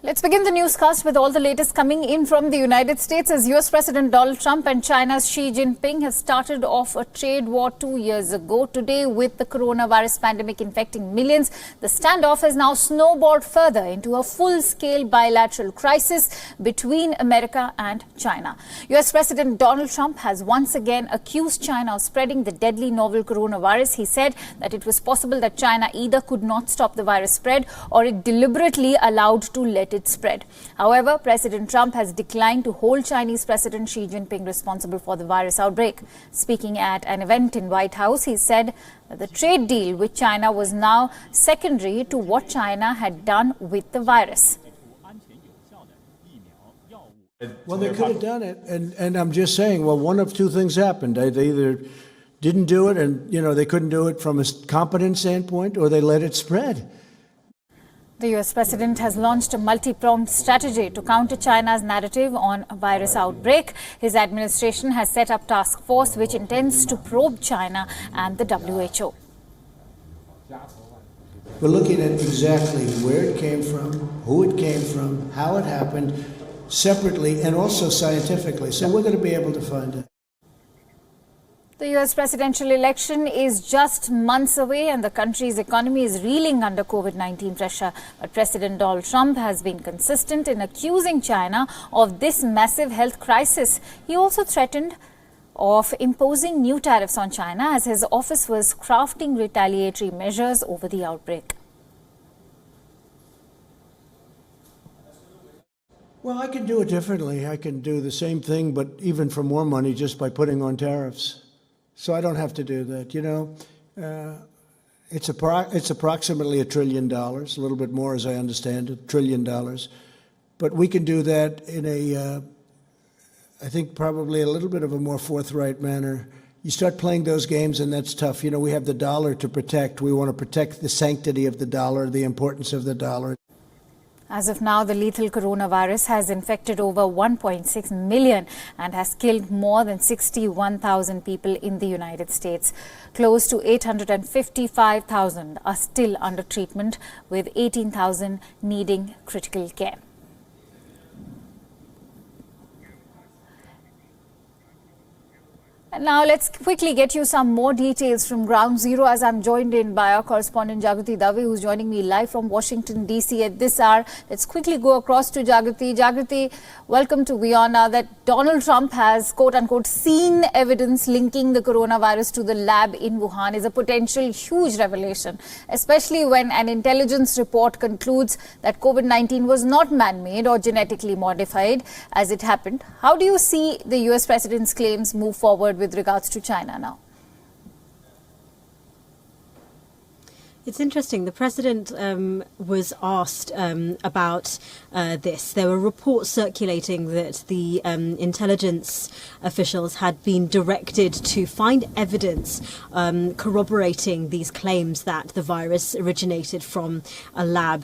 Let's begin the newscast with all the latest coming in from the United States as US President Donald Trump and China's Xi Jinping have started off a trade war 2 years ago. Today, with the coronavirus pandemic infecting millions, the standoff has now snowballed further into a full-scale bilateral crisis between America and China. US President Donald Trump has once again accused China of spreading the deadly novel coronavirus. He said that it was possible that China either could not stop the virus spread or it deliberately allowed to let it spread. However, President Trump has declined to hold Chinese President Xi Jinping responsible for the virus outbreak. Speaking at an event in White House, he said that the trade deal with China was now secondary to what China had done with the virus. Well, they could have done it, and I'm just saying, well, one of two things happened. They either didn't do it, and they couldn't do it from a competent standpoint, or they let it spread. The US President has launched a multi-pronged strategy to counter China's narrative on a virus outbreak. His administration has set up a task force which intends to probe China and the WHO. We're looking at exactly where it came from, who it came from, how it happened, separately and also scientifically. So we're going to be able to find it. The US presidential election is just months away and the country's economy is reeling under COVID-19 pressure. But President Donald Trump has been consistent in accusing China of this massive health crisis. He also threatened of imposing new tariffs on China as his office was crafting retaliatory measures over the outbreak. Well, I can do it differently. I can do the same thing, but even for more money just by putting on tariffs. So I don't have to do that. It's approximately $1 trillion, a little bit more as I understand it, $1 trillion. But we can do that in I think probably a little bit of a more forthright manner. You start playing those games and that's tough. We have the dollar to protect. We want to protect the sanctity of the dollar, the importance of the dollar. As of now, the lethal coronavirus has infected over 1.6 million and has killed more than 61,000 people in the United States. Close to 855,000 are still under treatment, with 18,000 needing critical care. And now let's quickly get you some more details from Ground Zero as I'm joined in by our correspondent Jagriti Dave, who's joining me live from Washington, D.C. at this hour. Let's quickly go across to Jagriti. Jagriti, welcome to WION. Now that Donald Trump has, quote-unquote, seen evidence linking the coronavirus to the lab in Wuhan is a potential huge revelation, especially when an intelligence report concludes that COVID-19 was not man-made or genetically modified as it happened. How do you see the U.S. president's claims move forward with regards to China now? It's interesting. The president was asked about this. There were reports circulating that the intelligence officials had been directed to find evidence corroborating these claims that the virus originated from a lab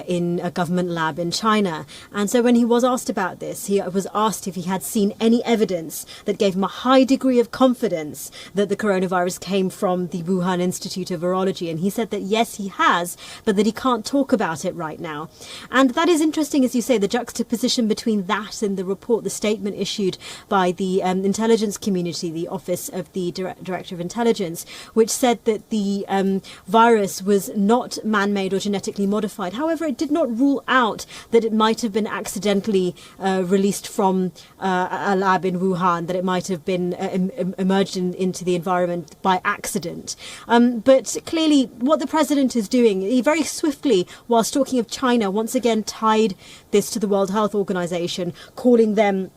in a government lab in China. And so when he was asked about this, he was asked if he had seen any evidence that gave him a high degree of confidence that the coronavirus came from the Wuhan Institute of Virology. And he said that yes, he has, but that he can't talk about it right now. And that is interesting, as you say, the juxtaposition between that and the report, the statement issued by the intelligence community, the Office of the Director of Intelligence, which said that the virus was not man-made or genetically modified. However, it did not rule out that it might have been accidentally released from a lab in Wuhan, that it might have been emerged into the environment by accident. But clearly, what the president is doing, he very swiftly, whilst talking of China, once again tied this to the World Health Organization, calling them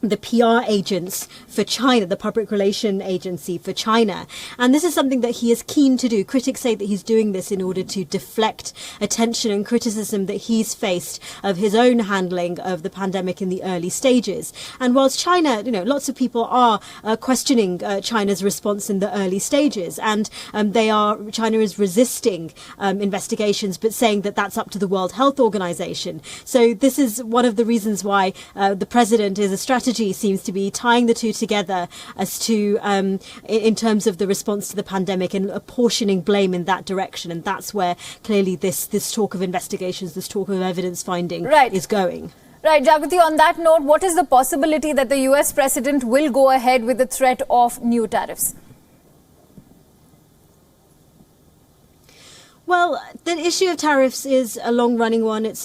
the PR agents for China, the public relation agency for China. And this is something that he is keen to do. Critics say that he's doing this in order to deflect attention and criticism that he's faced of his own handling of the pandemic in the early stages. And whilst China, lots of people are questioning China's response in the early stages, and China is resisting investigations, but saying that that's up to the World Health Organization. So this is one of the reasons why the president is a strategist strategy seems to be tying the two together as to in terms of the response to the pandemic and apportioning blame in that direction. And that's where clearly this talk of investigations, this talk of evidence finding is going. Right, Jagrati, on that note, what is the possibility that the US president will go ahead with the threat of new tariffs? Well, the issue of tariffs is a long-running one. The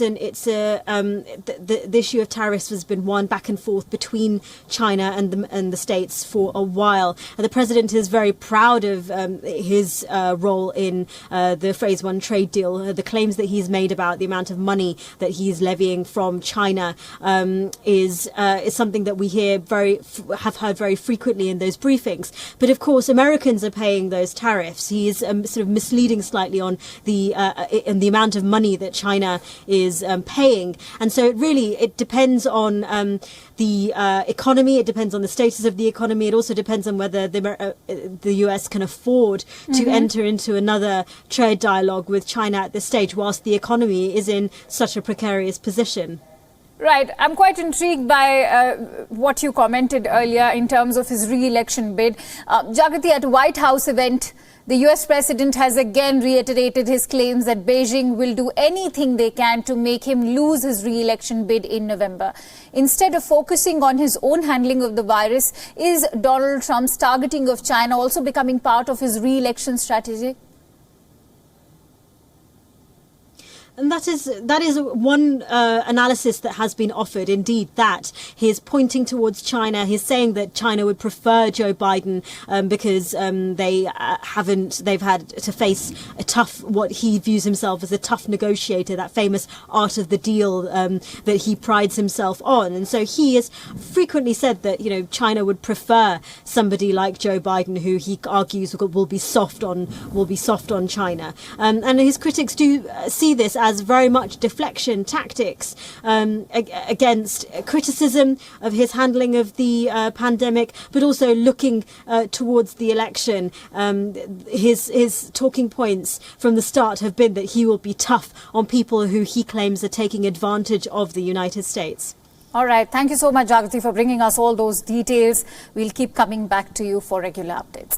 issue of tariffs has been one back and forth between China and the States for a while. And the president is very proud of his role in the Phase 1 trade deal. The claims that he's made about the amount of money that he's levying from China is something that we have heard very frequently in those briefings. But of course, Americans are paying those tariffs. He is sort of misleading slightly on the amount of money that China is paying, and so it depends on the economy. It depends on the status of the economy. It also depends on whether the US can afford to enter into another trade dialogue with China at this stage, whilst the economy is in such a precarious position. Right. I'm quite intrigued by what you commented earlier in terms of his re-election bid. Jagrati, at a White House event, the US president has again reiterated his claims that Beijing will do anything they can to make him lose his re-election bid in November. Instead of focusing on his own handling of the virus, is Donald Trump's targeting of China also becoming part of his re-election strategy? And that is one analysis that has been offered. Indeed, that he's pointing towards China. He's saying that China would prefer Joe Biden because they've had to face what he views himself as a tough negotiator, that famous art of the deal that he prides himself on. And so he has frequently said that China would prefer somebody like Joe Biden, who he argues will be soft on China. And his critics do see this as very much deflection tactics against criticism of his handling of the pandemic, but also looking towards the election. His talking points from the start have been that he will be tough on people who he claims are taking advantage of the United States. All right. Thank you so much, Jagrati, for bringing us all those details. We'll keep coming back to you for regular updates.